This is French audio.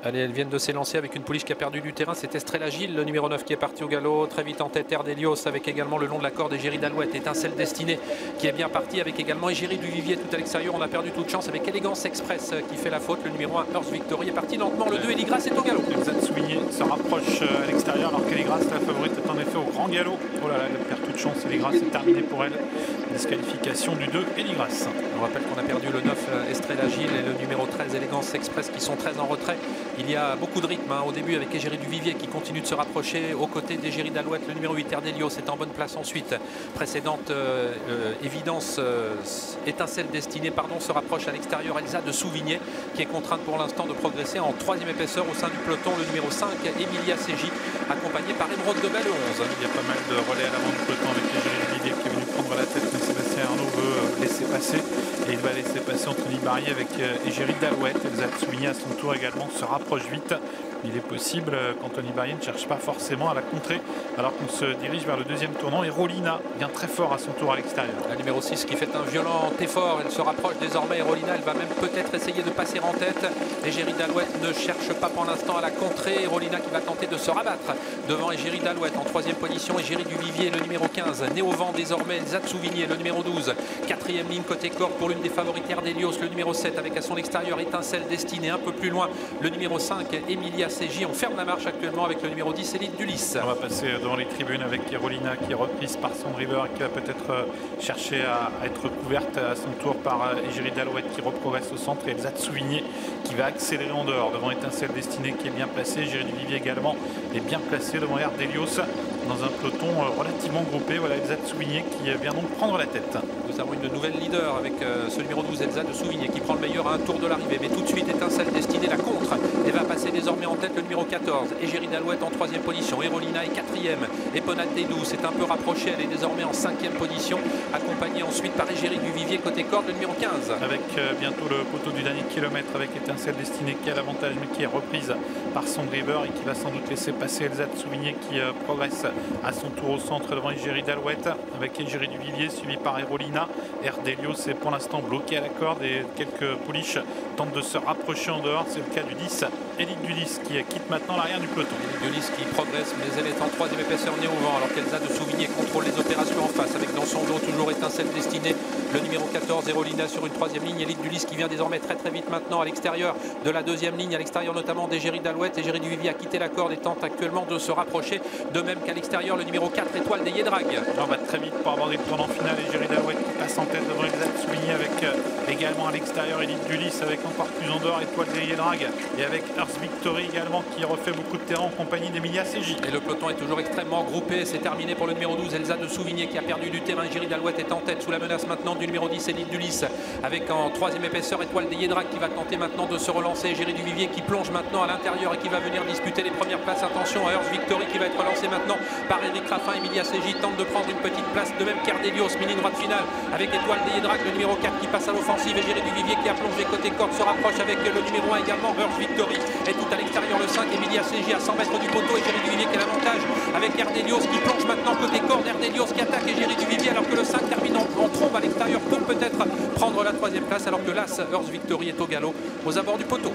Allez, elles viennent de s'élancer avec une pouliche qui a perdu du terrain. C'est Estrella Gilles, le numéro 9, qui est parti au galop. Très vite en tête, Erdelios, avec également le long de la corde Égérie d'Alouette. Étincelle Destinée qui est bien parti, avec également Égérie du Vivier tout à l'extérieur. On a perdu toute chance avec Élégance Express qui fait la faute. Le numéro 1, Earth Victory, est parti lentement. Le 2, Eligras, est au galop. Souigné se rapproche à l'extérieur alors qu'Eligras, la favorite, est en effet au grand galop. Oh là là, elle perd toute chance. Eligras, c'est terminé pour elle. Disqualification du 2, Eligras. On rappelle qu'on a perdu le 9, Estrella Gilles, et le numéro 13, Élégance Express, qui sont très en retrait. Il y a beaucoup de rythme au début avec Égérie du Vivier qui continue de se rapprocher aux côtés d'Égérie d'Alouette. Le numéro 8, Erdelios, est en bonne place ensuite. Précédente évidence, Étincelle Destinée, se rapproche à l'extérieur. Elsa de Souvigné qui est contrainte pour l'instant de progresser en 3e épaisseur au sein du peloton. Le numéro 5, Emilia Seji, accompagné par Émeraude de Belle, le 11. Il y a pas mal de relais à l'avant du peloton avec Égérie du Vivier qui est venu prendre la tête, mais Sébastien Arnaud veut laisser passer. Et il va laisser passer Anthony Barrier avec Égérie d'Alouette. Elsa de Souvigné à son tour également se rapproche vite. Il est possible qu'Anthony Barrier ne cherche pas forcément à la contrer alors qu'on se dirige vers le deuxième tournant. Et Rolina vient très fort à son tour à l'extérieur. La numéro 6 qui fait un violent effort. Elle se rapproche désormais. Et Rolina, elle va même peut-être essayer de passer en tête. Égérie d'Alouette ne cherche pas pour l'instant à la contrer. Et Rolina qui va tenter de se rabattre devant Égérie d'Alouette en 3e position. Égérie du Vivier, le numéro 15. Né au vent désormais, Elsa de Souvigné, le numéro 12. 4e ligne côté corde pour l'une des favorites, Erdelios, le numéro 7, avec à son extérieur Étincelle Destinée. Un peu plus loin, le numéro 5, Emilia Seji. On ferme la marche actuellement avec le numéro 10, Élite du Lys. On va passer devant les tribunes avec Rolina qui est reprise par Sand River et qui va peut-être chercher à être couverte à son tour par Égérie d'Alouette qui reprogresse au centre, et Elsa de Souvigné qui va accélérer en dehors devant Étincelle Destinée qui est bien placée. Égérie du Vivier également est bien placée devant Erdelios dans un peloton relativement groupé. Voilà Elsa de Souvigné qui vient donc prendre la tête. Nous avons une nouvelle leader avec ce numéro 12, Elsa de Souvigné, qui prend le meilleur à un tour de l'arrivée. Mais tout de suite, Étincelle Destinée la contre et va passer désormais en tête le numéro 14. Égérie d'Alouette en 3e position. Erolina est 4e. Eponade des Douces est un peu rapprochée. Elle est désormais en 5e position. Accompagnée ensuite par Égérie du Vivier côté corde, le numéro 15. Avec bientôt le poteau du dernier kilomètre avec Étincelle Destinée qui a l'avantage mais qui est reprise par son driver et qui va sans doute laisser passer Elsa de Souvigné qui progresse à son tour au centre devant Égérie d'Alouette avec Égérie du Vivier suivi par Erolina. Erdelios est pour l'instant bloqué à la corde et quelques pouliches tentent de se rapprocher en dehors. C'est le cas du 10, Élite du Lys, qui quitte maintenant l'arrière du peloton. Élite du Lys qui progresse, mais elle est en 3e épaisseur, née au vent, alors qu'Elsa de Souvigné contrôle les opérations en face avec dans son dos toujours Étincelle Destinée, le numéro 14, Erolina sur une 3e ligne. Élite du Lys qui vient désormais très vite maintenant à l'extérieur de la 2e ligne, à l'extérieur notamment d'Égérie d'Alouette. Égérie du Vivier a quitté la corde et tente actuellement de se rapprocher, de même qu'à l'extérieur le numéro 4, Étoile des Yedrag. On va très vite pour aborder le tournant final. Égérie d'Alouette qui passe en tête devant Elsa de Souvigné avec également à l'extérieur Élite du Lys avec encore plus en dehors Étoile des Yedrag et avec Earth Victory également qui refait beaucoup de terrain en compagnie d'Emilia Seji. Et le peloton est toujours extrêmement groupé. C'est terminé pour le numéro 12, Elsa de Souvigné, qui a perdu du terrain. Égérie d'Alouette est en tête sous la menace maintenant du numéro 10, Élite du Lys, avec en 3e épaisseur Étoile des Yedrag qui va tenter maintenant de se relancer. Égérie du Vivier qui plonge maintenant à l'intérieur et qui va venir disputer les premières places. Attention à Earth Victory qui va être relancé maintenant par Eric Raffin. Emilia Seji tente de prendre une petite place, de même qu'Erdelios. Mini droite finale avec Étoile des Yedrag, le numéro 4 qui passe à l'offensive. Égérie du Vivier qui a plongé côté corde se rapproche avec le numéro 1 également, Earth Victory. Et tout à l'extérieur le 5, Emilia Seji à 100 mètres du poteau. Égérie du Vivier qui a l'avantage avec Erdelios qui plonge maintenant côté corde. Erdelios qui attaque Égérie du Vivier alors que le 5 termine en trombe à l'extérieur pour peut-être prendre la 3e place, alors que l'As Earth Victory est au galop aux abords du poteau.